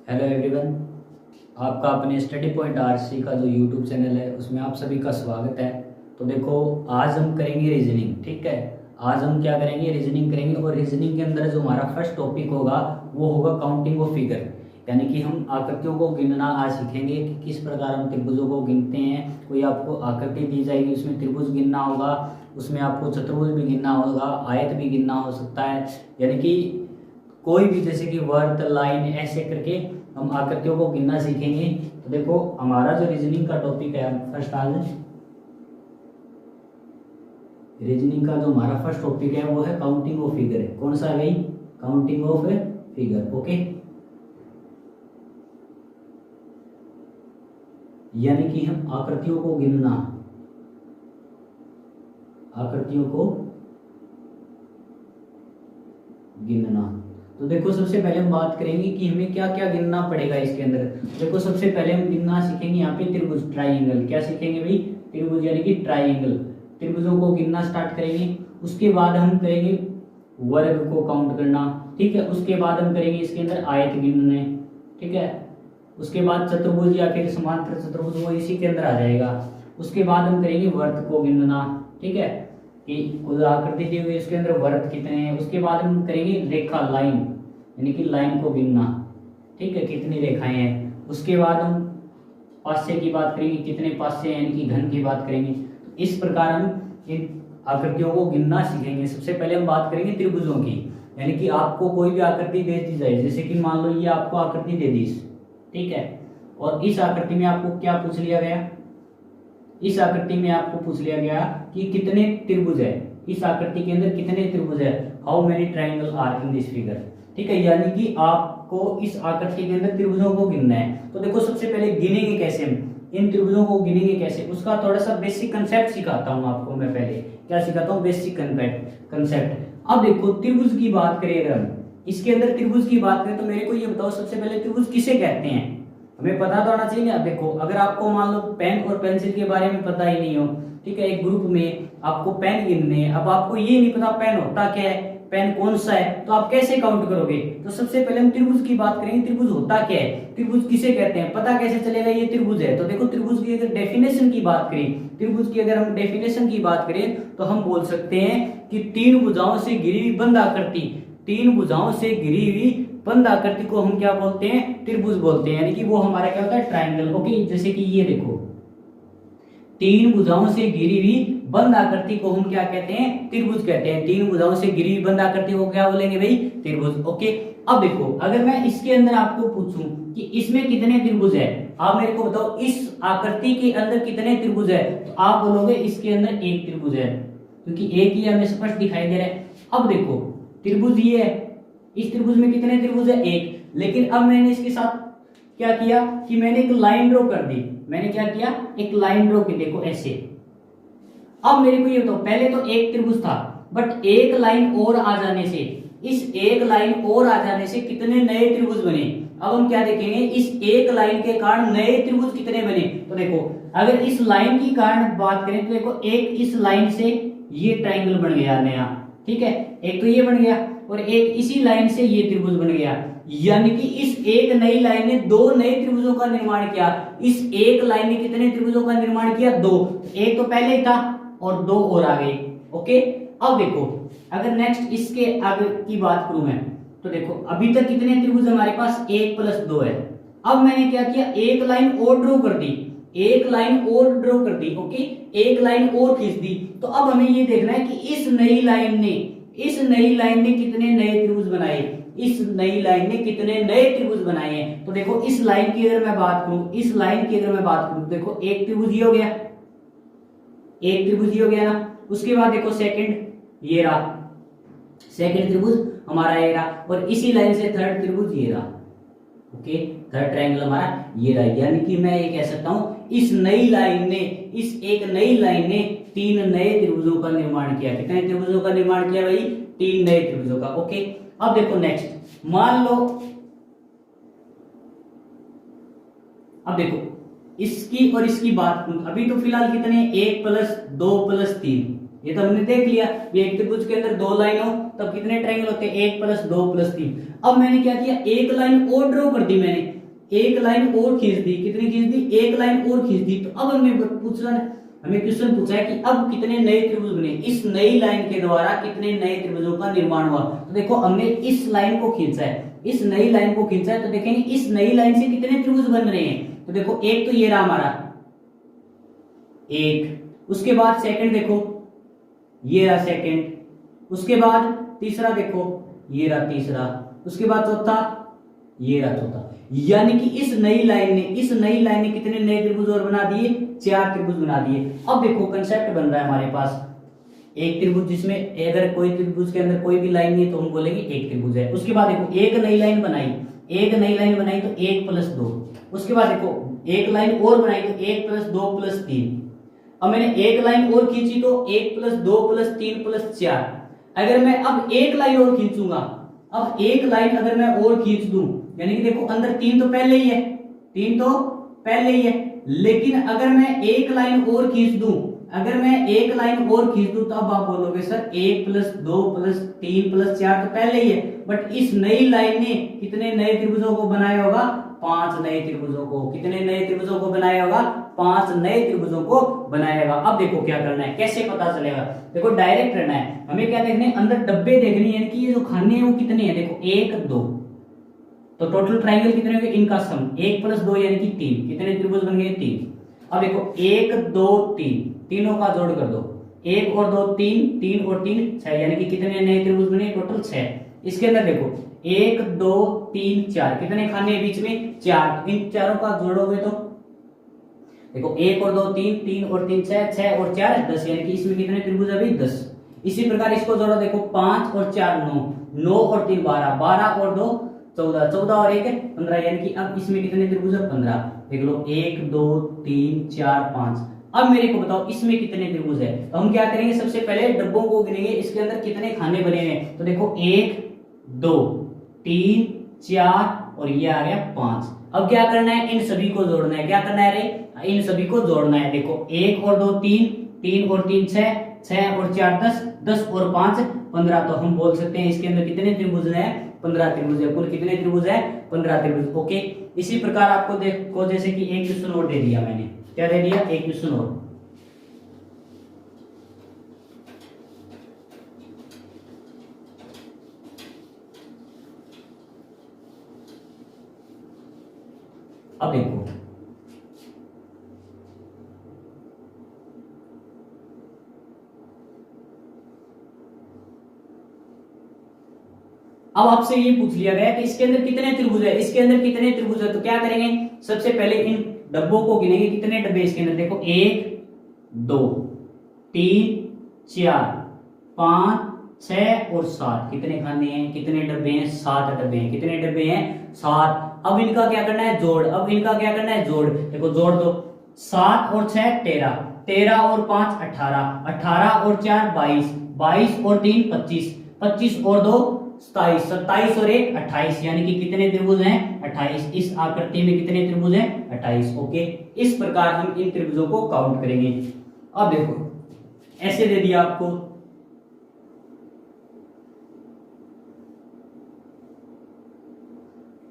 Hello everyone. आपका अपने study point RC का जो यूट्यूब चैनल है उसमें आप सभी का स्वागत है। तो देखो, आज हम करेंगे रीजनिंग। ठीक है, आज हम क्या करेंगे, रीजनिंग करेंगे। और रीजनिंग के अंदर जो हमारा फर्स्ट टॉपिक होगा वो होगा काउंटिंग ऑफ फिगर, यानी कि हम आकृतियों को गिनना आज सीखेंगे कि किस प्रकार हम त्रिभुजों को गिनते हैं। कोई आपको आकृति दी जाएगी, उसमें त्रिभुज गिनना होगा, उसमें आपको चतुर्भुज भी गिनना होगा, आयत भी गिनना हो सकता है, यानी कि कोई भी, जैसे कि वर्त, लाइन, ऐसे करके हम आकृतियों को गिनना सीखेंगे। तो देखो, हमारा जो रीजनिंग का टॉपिक है, फर्स्ट आज रीजनिंग का जो हमारा फर्स्ट टॉपिक है वो है काउंटिंग ऑफ फिगर। कौन सा है भाई? Counting of figure. ओके, यानी कि हम आकृतियों को गिनना, आकृतियों को गिनना। तो देखो, सबसे पहले हम बात करेंगे कि हमें क्या क्या गिनना पड़ेगा इसके अंदर। देखो, सबसे पहले हम गिनना सीखेंगे यहाँ पे त्रिभुज, ट्राइंगल। क्या सीखेंगे भाई? त्रिभुज, यानी कि ट्राइंगल। त्रिभुजों को गिनना स्टार्ट करेंगे। उसके बाद हम करेंगे वर्ग को काउंट करना। ठीक है, उसके बाद हम करेंगे इसके अंदर आयत गिनने। ठीक है, उसके बाद चतुर्भुज या फिर समांतर चतुर्भुज, वो इसी के अंदर आ जाएगा। उसके बाद हम करेंगे वर्त को गिनना। ठीक है, कि कोई आकृति दी हुई है, इसके अंदर वर्त कितने हैं। उसके बाद हम करेंगे रेखा, लाइन, यानी कि लाइन को गिनना। ठीक है, कितनी रेखाएं हैं। उसके बाद हम पास्य की बात करेंगे, कितने पास्य हैं, यानी कि घन की बात करेंगे। तो इस प्रकार हम इन आकृतियों को गिनना सीखेंगे। सबसे पहले हम बात करेंगे त्रिभुजों की, यानी कि आपको कोई भी आकृति दे दी जाए, जैसे कि मान लो ये आपको आकृति दे दी। ठीक है, और इस आकृति में आपको क्या पूछ लिया गया? इस आकृति में आपको पूछ लिया गया कि कितने त्रिभुज है, इस आकृति के अंदर कितने त्रिभुज है, how many triangle are in this figure. ठीक है, यानी कि आपको इस आकृति के अंदर त्रिभुजों को गिनना है। तो देखो, सबसे पहले गिनेंगे कैसे हम, इन त्रिभुजों को गिनेंगे कैसे, उसका थोड़ा सा बेसिक कंसेप्ट सिखाता हूं आपको मैं। पहले क्या सिखाता हूं? Basic concept. अब देखो, त्रिभुज की बात करें अगर हम, इसके अंदर त्रिभुज की बात करें तो मेरे को ये बताओ, सबसे पहले त्रिभुज किसे कहते हैं? हमें पता तो होना चाहिए ना। देखो, अगर आपको मान लो पेन और पेंसिल के बारे में पता ही नहीं हो, ठीक है, एक ग्रुप में आपको पेन गिनने हैं, अब आपको ये नहीं पता पेन होता क्या है, पेन कौन सा है, तो आप कैसे काउंट करोगे? तो सबसे पहले हम त्रिभुज की बात करेंगे। त्रिभुज होता क्या है, त्रिभुज किसे कहते हैं, पता कैसे चलेगा ये त्रिभुज है? तो देखो, त्रिभुज की अगर डेफिनेशन की बात करें, त्रिभुज की अगर हम डेफिनेशन की बात करें तो हम बोल सकते हैं कि तीन भुजाओं से घिरी हुई बंद आकृति, तीन भुजाओं से घिरी हुई बंद आकृति को हम क्या बोलते हैं? त्रिभुज बोलते हैं, यानी कि वो हमारा क्या होता है? ट्राइंगल। ओके, जैसे कि ये देखो, तीन भुजाओं से घिरी हुई बंद आकृति को हम क्या कहते हैं? त्रिभुज कहते हैं। तीन भुजाओं से घिरी हुई बंद आकृति को क्या बोलेंगे भाई? त्रिभुज। ओके, अब देखो, अगर मैं इसके अंदर आपको पूछूं कि इसमें कितने त्रिभुज है, आप मेरे को बताओ इस आकृति के अंदर कितने त्रिभुज है, तो आप बोलोगे इसके अंदर एक त्रिभुज है, क्योंकि एक ही हमें स्पष्ट दिखाई दे रहा है। अब देखो, त्रिभुज ये है, इस त्रिभुज में कितने त्रिभुज है? एक। लेकिन अब मैंने इसके साथ क्या किया कि मैंने एक लाइन ड्रॉ कर दी। मैंने क्या किया? एक लाइन ड्रॉ की। देखो ऐसे। अब मेरे को ये बताओ, पहले तो एक त्रिभुज था, बट एक लाइन और आ जाने से, इस एक लाइन और आ जाने से कितने नए त्रिभुज बने? अब हम क्या देखेंगे, इस एक लाइन के कारण नए त्रिभुज कितने बने। तो देखो, अगर इस लाइन की कारण बात करें तो देखो, एक इस लाइन से ये ट्राइंगल बन गया नया। ठीक है, एक तो ये बन गया, और एक इसी लाइन से ये त्रिभुज बन गया, यानी कि इस एक नई लाइन ने दो नए त्रिभुजों का निर्माण किया। इस एक लाइन ने कितने त्रिभुजों का निर्माण किया? दो। एक तो पहले ही था और दो और आ गए। ओके, अब देखो, अगर नेक्स्ट इसके आगे की बात करूं मैं, तो देखो अभी तक कितने त्रिभुज हमारे पास? एक प्लस दो है। अब मैंने क्या किया, एक लाइन और ड्रॉ कर दी, एक लाइन और ड्रॉ कर दी। ओके, एक लाइन और खींच दी। तो अब हमें ये देखना है कि इस नई लाइन ने कितने नए त्रिभुज बनाए, इस नई लाइन ने कितने नए त्रिभुज बनाए हैं। तो देखो, इस लाइन की अगर मैं बात करूं, इस लाइन की अगर मैं बात करूं, देखो एक त्रिभुज ये हो गया, एक त्रिभुज ये हो गया ना। उसके बाद देखो सेकंड, ये रहा सेकंड त्रिभुज हमारा, ये रहा, और इसी लाइन से थर्ड त्रिभुज ये रहा। ओके, थर्ड ट्रायंगल हमारा ये रहा, यानी कि मैं ये कह सकता हूं इस नई लाइन ने, इस एक नई लाइन ने तीन नए त्रिभुजों का निर्माण किया। कितने त्रिभुजों का निर्माण किया भाई? तीन नए त्रिभुजों का। ओके, अब देखो नेक्स्ट, मान लो, अब देखो इसकी और इसकी बात करूं, अभी तो फिलहाल कितने? एक प्लस दो प्लस तीन, ये तो हमने देख लिया। ये एक त्रिभुज के अंदर दो लाइन हो तब कितने ट्रायंगल होते हैं, 1 + 2 + 3। अब मैंने क्या किया, एक लाइन और ड्रॉ कर दी, मैंने एक लाइन और खींच दी, कितनी खींच दी, एक लाइन और खींच दी। तो अब हमें क्वेश्चन पूछा है कि अब कितने नए त्रिभुज बने, इस नई लाइन के द्वारा कितने नए त्रिभुजों का निर्माण हुआ। तो देखो हमने इस लाइन को खींचा है, इस नई लाइन को खींचा है, तो देखेंगे इस नई लाइन से कितने त्रिभुज बन रहे हैं। तो देखो एक तो ये रहा हमारा एक, उसके बाद सेकंड देखो ये रहा सेकंड, उसके बाद तीसरा देखो ये रहा तीसरा, उसके बाद चौथा ये रहा चौथा। यानी कि इस नई लाइन ने कितने नए त्रिभुज और बना दिए, 4 त्रिभुज बना दिए। अब देखो कंसेप्ट बन रहा है हमारे पास, एक त्रिभुज जिसमें अगर कोई त्रिभुज के अंदर कोई भी लाइन नहीं तो हम बोलेंगे एक त्रिभुज है। उसके बाद देखो एक नई लाइन बनाई तो 1 + 2, उसके बाद देखो एक लाइन और बनाई तो 1 + 2 + 3। अब मैंने एक लाइन और खींची तो 1 + 2 + 3 + 4। अगर मैं अब एक लाइन और खींचूंगा, अब एक लाइन अगर मैं और खींच दूं, यानी कि देखो अंदर 3 तो पहले ही है, 3 तो पहले ही है, लेकिन अगर मैं एक लाइन और खींच दूं, तो अब आप बोलोगे सर 1 + 2 + 3 + 4 तो पहले ही है, बट इस नई लाइन ने कितने नए त्रिभुजों को बनाया होगा, 5 नए त्रिभुजों को। कितने नए त्रिभुजों को बनाया होगा, 5 नए त्रिभुजों को बनाएगा। अब देखो क्या करना है, कैसे पता चलेगा, देखो डायरेक्ट रहना है, हमें क्या देखने हैं, अंदर डब्बे देखने हैं कि ये जो खाने हैं वो कितने हैं। देखो 1 2, तो टोटल ट्रायंगल कितने होंगे, इनका सम 1 + 2 यानी कि 3। कितने त्रिभुज बन गए, 3। अब देखो 1 2 3, तीनों का जोड़ कर दो, 1 और 2 3, 3 और 3 6, यानी कि कितने नए त्रिभुज बने, टोटल 6। इसके अंदर देखो 1 2 3 4, कितने खाने हैं बीच में, 4। इन चारों का जोड़ोगे तो देखो 1 और 2 3, 3 और 3 6, 6 और 4 10, यानी कि इसमें कितने त्रिभुज अभी 10। इसी प्रकार इसको जोड़ो, देखो 5 और 4 9, 9 और 3 12, 12 और 2 14, 14 और 1 15, यानी कि अब इसमें कितने त्रिभुज है, 15। देख लो 1 2 3 4 5। अब मेरे को बताओ इसमें कितने त्रिभुज है। तो हम क्या करेंगे, सबसे पहले डब्बों को गिनेंगे, इसके अंदर कितने खाने बने हैं। तो देखो 1 2 3 4 और ये आ गया 5। अब क्या करना है, इन सभी को जोड़ना है। क्या करना है रे, इन सभी को जोड़ना है। देखो 1 और 2 3, 3 और 3 6, 6 और 4 10, 10 और 5 15। तो हम बोल सकते हैं इसके अंदर कितने त्रिभुज है, 15 त्रिभुज है। कुल कितने त्रिभुज है, 15 त्रिभुज। ओके, इसी प्रकार आपको देखो जैसे कि एक क्वेश्चन और दे दिया मैंने, क्या दे दिया, एक क्वेश्चन और। अब देखो अब आपसे ये पूछ लिया गया कि इसके अंदर कितने त्रिभुज है, इसके अंदर कितने त्रिभुज है। तो क्या करेंगे, सबसे पहले इन डब्बों को गिनेंगे, कितने डब्बे इसके अंदर। देखो 1 2 3 4 5 6 और 7, कितने खाने हैं, कितने डब्बे हैं, 7 डब्बे हैं। कितने डब्बे हैं, 7। अब इनका क्या करना है, जोड़। अब इनका क्या करना है, जोड़। देखो जोड़ दो, 7 और 6 13, 13 और 5 18, 18 और 4 22, 22 और 3 25, 25 और 2 27, 27 और 1 28, यानी कि कितने त्रिभुज हैं, 28। इस आकृति में कितने त्रिभुज हैं, 28। ओके, इस प्रकार हम इन त्रिभुजों को काउंट करेंगे। अब देखो ऐसे दे दिया आपको,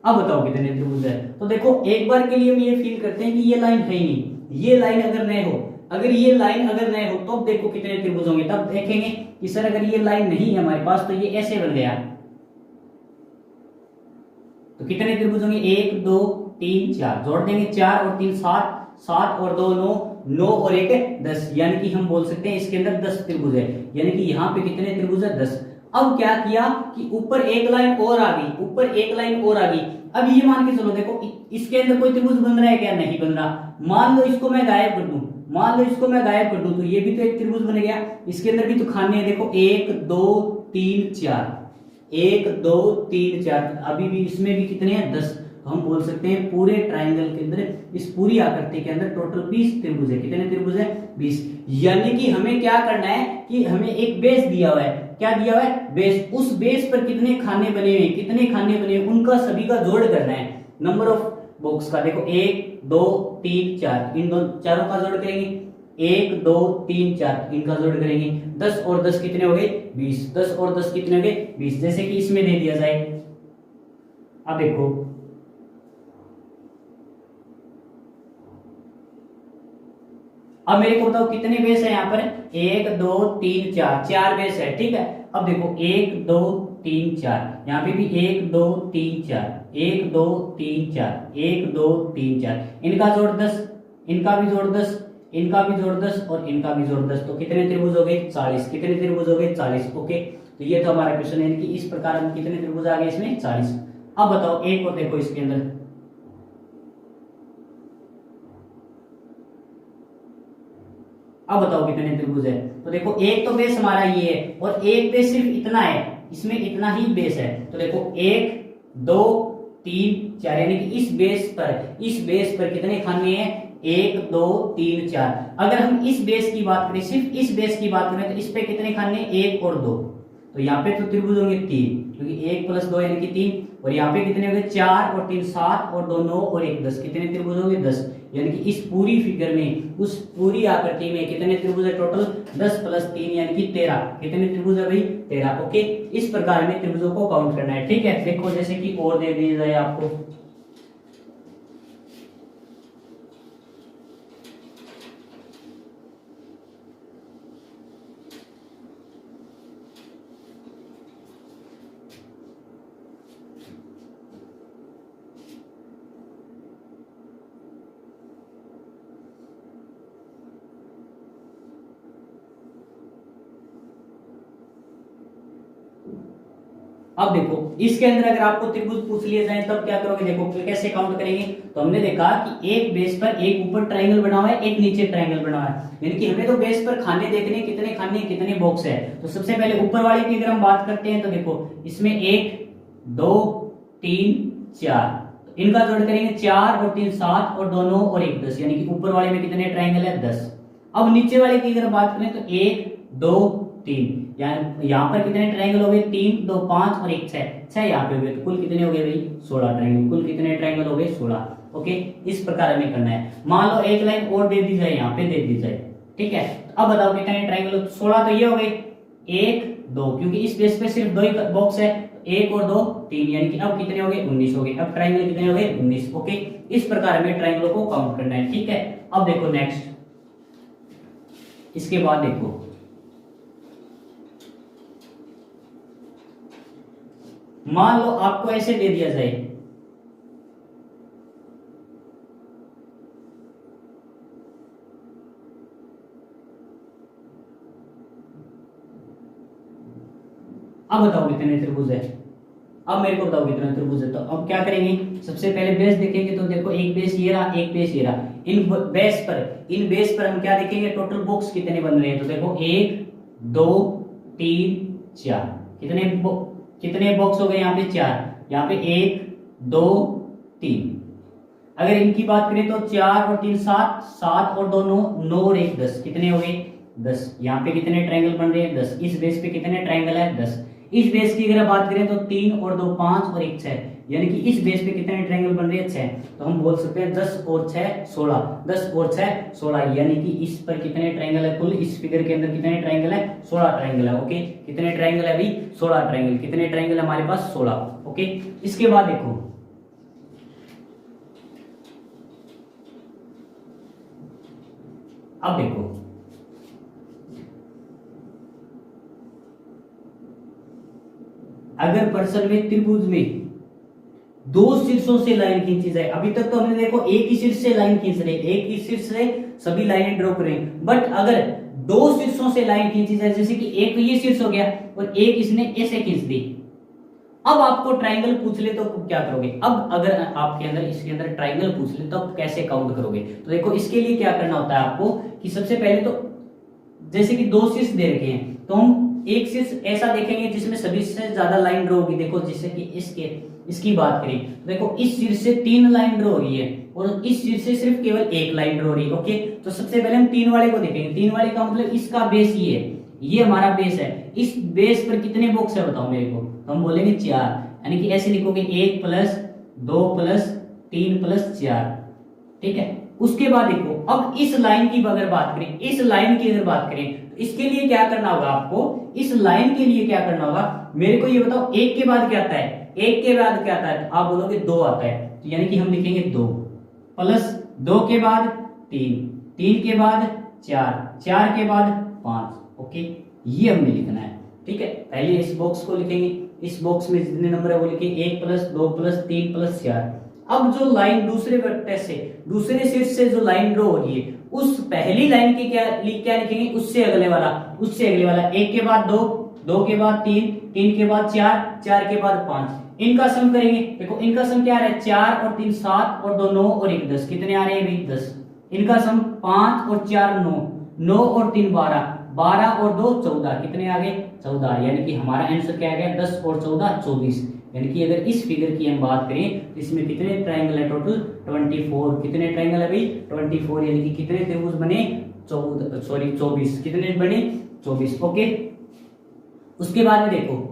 अब बताओ कितने त्रिभुज है। तो देखो एक बार के लिए हम ये फील करते हैं कि ये लाइन है ही नहीं, ये लाइन अगर नहीं हो, अगर ये लाइन अगर नहीं हो तो देखो कितने त्रिभुज होंगे। तब देखेंगे कि सर अगर ये लाइन नहीं है हमारे पास तो ये ऐसे बन गया, तो कितने त्रिभुज होंगे, 1 2 3 4, जोड़ देंगे 4 और 3 7, 7 और 2 9, 9 और 1 10, यानी कि हम बोल सकते हैं इसके अंदर 10 त्रिभुज है। यानी कि यहाँ पे कितने त्रिभुज है, 10। अब क्या किया कि ऊपर एक लाइन और आ गई, ऊपर एक लाइन और आ गई। अब ये मान के चलो, देखो इसके अंदर कोई त्रिभुज बन रहा है क्या, नहीं बन रहा। मान लो इसको मैं गायब कर दूं, मान लो इसको मैं गायब कर दूं, तो ये भी तो एक त्रिभुज बन गया। इसके अंदर भी तो खाने हैं, देखो 1 2 3 4, 1 2 3 4, अभी भी इसमें भी कितने हैं, 10। तो हम बोल सकते हैं पूरे ट्राइंगल के अंदर, इस पूरी आकृति के अंदर टोटल 20 त्रिभुज है। कितने त्रिभुज है, 20। यानी कि हमें क्या करना है कि हमें एक बेस दिया हुआ है, क्या दिया हुआ है, बेस। उस बेस पर कितने खाने बने हुए, कितने खाने बने हुए, उनका सभी का जोड़ करना है, नंबर ऑफ बॉक्स का। देखो 1 2 3 4, इन दो चारों का जोड़ करेंगे, 1 2 3 4, इनका जोड़ करेंगे 10 और 10 कितने हो गए 20, 10 और 10 कितने हो गए 20, जैसे कि इसमें दे दिया जाए। अब देखो अब मेरे को बताओ कितने बेस है यहाँ पर, 1 2 3 4, 4 बेस है, ठीक है। अब देखो 1 2 3 4, यहाँ पे भी 1 2 3 4, 1 2 3 4, 1 2 3 4, इनका जोड़ 10, इनका भी जोड़ 10, इनका भी जोड़ 10 और इनका भी जोड़ 10, तो कितने त्रिभुज हो गए 40, कितने त्रिभुज हो गए 40। ओके, तो ये तो हमारा क्वेश्चन है कि इस प्रकार हम कितने त्रिभुज आ गए इसमें 40। अब बताओ एक और देखो इसके अंदर, अब बताओ कितने त्रिभुज है। तो देखो एक तो बेस हमारा ये है और एक बेस सिर्फ इतना है, इसमें इतना ही बेस है। तो देखो 1 2 3 4, यानी कि इस बेस पर कितने खाने हैं 1 2 3 4। अगर हम इस बेस की बात करें, सिर्फ इस बेस की बात करें, तो इस पे कितने खाने 1 और 2, तो यहाँ पे तो त्रिभुज होंगे 3, क्योंकि 1 + 2 यानी कि 3, और यहाँ पे कितने हो गए 4 और 3 7 और 2 9 और 1 10, कितने त्रिभुज होंगे 10। यानी कि इस पूरी फिगर में, उस पूरी आकृति में कितने त्रिभुज है टोटल 10 + 3 यानी कि 13, कितने त्रिभुज है भाई 13। ओके, इस प्रकार में त्रिभुजों को काउंट करना है, ठीक है। देखो जैसे कि और दे दिया जाए आपको, अब देखो इसके अंदर अगर आपको त्रिभुज पूछ लिए जाए तब क्या करोगे, देखो कैसे काउंट करेंगे। तो हमने देखा कि एक बेस पर एक ऊपर ट्रायंगल बना हुआ है, एक नीचे ट्रायंगल बना हुआ है, यानी कि हमें तो बेस पर खाने देखने कितने खाने कितने बॉक्स है। तो सबसे पहले ऊपर वाले की अगर हम बात करते हैं तो देखो इसमें 1 2 3 4, इनका जोड़ करेंगे 4 और 3 7 और 2 9 और 1 10, यानी कि ऊपर वाले में कितने ट्रायंगल है 10। अब नीचे वाले की अगर बात करें तो 1 2 3, यहाँ पर कितने ट्रायंगल हो गए 3 2 5 और 1 6 यहाँ पे हो गए, तो कुल कितने हो गए भाई 16 ट्रायंगल, कुल कितने ट्रायंगल हो गए 16। ओके, इस प्रकार हमें करना है। मान लो एक लाइन और दे दी जाए, यहाँ पे दे दी जाए, ठीक है। तो अब बताओ कितने ट्रायंगल, 16 तो ये हो गए 1 2, क्योंकि इस बेस पे सिर्फ 2 ही बॉक्स है, 1 और 2 3, यानी कि अब कितने हो गए 19 हो गए। अब ट्रायंगल कितने हो गए 19। ओके, इस प्रकार हमें ट्रायंगलों को काउंट करना है, ठीक है। अब देखो नेक्स्ट, इसके बाद देखो मान लो आपको ऐसे दे दिया जाए, अब बताओ कितने त्रिभुज है। अब मेरे को बताओ कितने त्रिभुज है। तो अब क्या करेंगे, सबसे पहले बेस देखेंगे। तो देखो एक बेस ये रहा, एक बेस ये रहा। इन बेस पर हम क्या देखेंगे, टोटल बॉक्स कितने बन रहे हैं। तो देखो 1 2 3 4, कितने बॉक्स हो गए यहाँ पे 4, यहाँ पे 1 2 3। अगर इनकी बात करें तो 4 और 3 7, 7 और 2 9, 9 और 1 10, कितने हो गए 10। यहाँ पे कितने ट्रायंगल बन रहे हैं 10। इस बेस पे कितने ट्रायंगल है 10। इस बेस की अगर बात करें तो 3 और 2 5 और 1 6, यानी कि इस बेस पे कितने ट्रायंगल बन रहे हैं 6। तो हम बोल सकते हैं 10 और 6 16, 10 और 6 16, यानी कि इस पर कितने ट्रायंगल है कुल, इस फिगर के अंदर कितने ट्रायंगल है 16 ट्रायंगल है। ओके, कितने ट्रायंगल है भाई 16 ट्रायंगल, कितने ट्रायंगल है हमारे पास 16। ओके, इसके बाद देखो अब देखो अगर पर्सन में त्रिभुज में दो शीर्षों से लाइन खींची जाए, अभी तक तो हमने देखो एक ही शीर्ष से लाइन खींच रहे, एक ही शीर्ष से सभी लाइनें ड्रॉ करें, बट अगर दो शीर्षों से लाइन खींची जाए, जैसे कि एक तो ये शीर्ष हो गया और एक इसने ऐसे खींच दी, अब आपको ट्राइंगल पूछ ले तो क्या करोगे। अब अगर आपके अंदर इसके अंदर ट्राइंगल पूछ ले तो आप कैसे काउंट करोगे। तो देखो इसके लिए क्या करना होता है आपको कि सबसे पहले तो जैसे कि दो शीर्ष दे रखे हैं तो हम एक शीर्ष ऐसा देखेंगे जिसमें सभी से ज्यादा लाइन ड्रॉ होगी। देखो जैसे कि इसकी बात करें तो देखो इस शीर्ष से 3 लाइन ड्रॉ हो रही है और इस शीर्ष से सिर्फ केवल 1 लाइन ड्रॉ हो रही है। ओके, तो सबसे पहले हम 3 वाले को देखेंगे। 3 वाले का मतलब इसका बेस ये है, ये हमारा बेस है। इस बेस पर कितने बॉक्स है बताओ मेरे को, तो हम बोलेंगे 4, यानी कि ऐसे लिखोगे 1 + 2 + 3 + 4, ठीक है। उसके बाद देखो अब इस लाइन की अगर बात करें, इस लाइन की अगर बात करें तो इसके लिए क्या करना होगा आपको, इस लाइन के लिए क्या करना होगा, मेरे को ये बताओ एक के बाद क्या आता है, एक के बाद क्या आता है, तो आप बोलोगे 2 आता है, तो यानी कि हम लिखेंगे 2 प्लस 2 के बाद 3, 3 के बाद 4, 4 के बाद 5। ओके, ये हमने लिखना है। ठीक है, पहले इस बॉक्स को लिखेंगे, इस बॉक्स में जितने नंबर है वो लिखेंगे 1 प्लस 2 प्लस 3 प्लस 4। अब जो लाइन दूसरे वर्टेक्स से, दूसरे शीर्ष से जो लाइन ड्रॉ हो रही है, उस पहली लाइन की क्या लिखेंगे, उससे अगले वाला, उससे अगले वाला, 1 के बाद 2, 2 के बाद 3, 3 के बाद 4, 4 के बाद 5। इनका सम करेंगे, देखो इनका सम क्या आ रहा है, 4 और 3 7 और 2 9 और 1 10, कितने आ रहे हैं भाई 10। इनका सम 5 और 4 9, 9 और 3 12, 12 और 2 14, कितने आ गए 14। यानी कि हमारा आंसर क्या आ गया, 10 और 14 24। यानी कि अगर इस फिगर की हम बात करें तो इसमें कितने ट्रायंगल है, टोटल 24। कितने ट्रायंगल है भाई 24, यानी कि कितने त्रिभुज बने 24, कितने बने 24। ओके, उसके बाद में देखो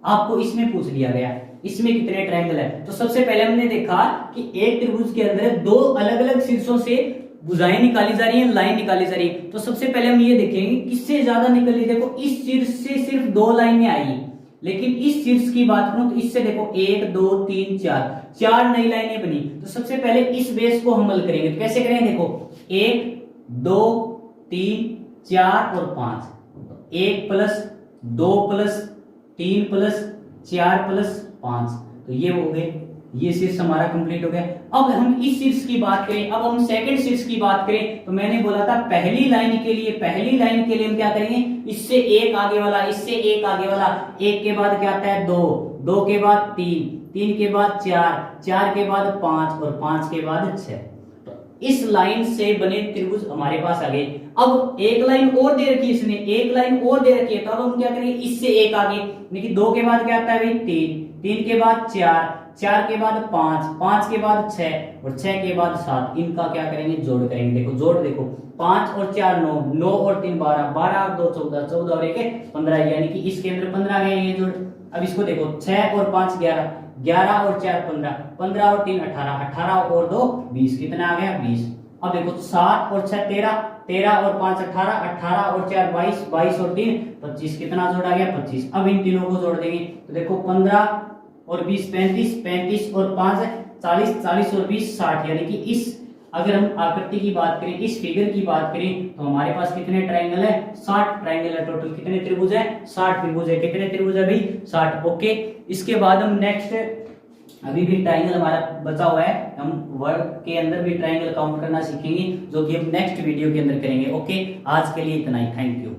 आपको इसमें पूछ लिया गया इसमें कितने ट्रायंगल है। तो सबसे पहले हमने देखा कि एक त्रिभुज के अंदर 2 अलग अलग शीर्षों से भुजाएं निकाली जा रही है, लाइन निकाली जा रही है। तो सबसे पहले हम ये देखेंगे किससे ज्यादा निकली। देखो इस शीर्ष से सिर्फ 2 लाइनें आई, लेकिन इस शीर्ष की बात करूं तो इससे देखो 1 2 3 4 नई लाइनें बनी। तो सबसे पहले इस बेस को हम हल करेंगे। तो कैसे करेंगे, देखो 1 2 3 4 और 5, 1 प्लस 2 प्लस 3 प्लस 4 प्लस 5, तो ये हो गए, ये शीर्ष हमारा कंप्लीट हो गया। अब हम इस शीर्ष की बात करें, अब हम सेकंड शीर्ष की बात करें तो मैंने बोला था पहली लाइन के लिए हम क्या करेंगे, इससे एक आगे वाला, इससे एक आगे वाला, 1 के बाद क्या आता है 2, 2 के बाद 3, 3 के बाद 4, 4 के बाद 5 और 5 के बाद 6। इस लाइन से बने त्रिभुज हमारे पास आ गए। अब एक लाइन और दे रखी है इसने, एक लाइन और दे रखी है, तो अब हम क्या करेंगे, इससे एक आगे, यानी 2 के बाद क्या आता है भाई 3, 3 के बाद 4, 4 के बाद 5, 5 के बाद 6 और 6 के बाद 7। इनका क्या करेंगे, जोड़ करेंगे। देखो जोड़, देखो 5 और 4 9, 9 और 3 12, 12 और 2 14, 14 और 1 15, यानी कि इसके अंदर 15 गए ये जोड़। अब इसको देखो 6 और 5 11, 11 और 4 15, 15 और 3 18, 18 और 2 20, कितना आ गया 20। अब देखो 7 और 6 13, 13 और 5 18, 18 और 4 22, 22 और 3 25, कितना जोड़ आ गया 25। अब इन तीनों को जोड़ देंगे तो देखो 15 और 20 35, 35 और 5 40, 40 और 20 60, यानी कि इस अगर हम आकृति की बात करें, इस फिगर की बात करें तो हमारे पास कितने ट्रायंगल है, 60 ट्रायंगल है। टोटल कितने त्रिभुज है, 60 त्रिभुज है। कितने त्रिभुज है भाई 60। ओके, इसके बाद हम नेक्स्ट, अभी भी ट्रायंगल हमारा बचा हुआ है, हम वर्ग के अंदर भी ट्रायंगल काउंट करना सीखेंगे, जो कि हम नेक्स्ट वीडियो के अंदर करेंगे। ओके, आज के लिए इतना ही, थैंक यू।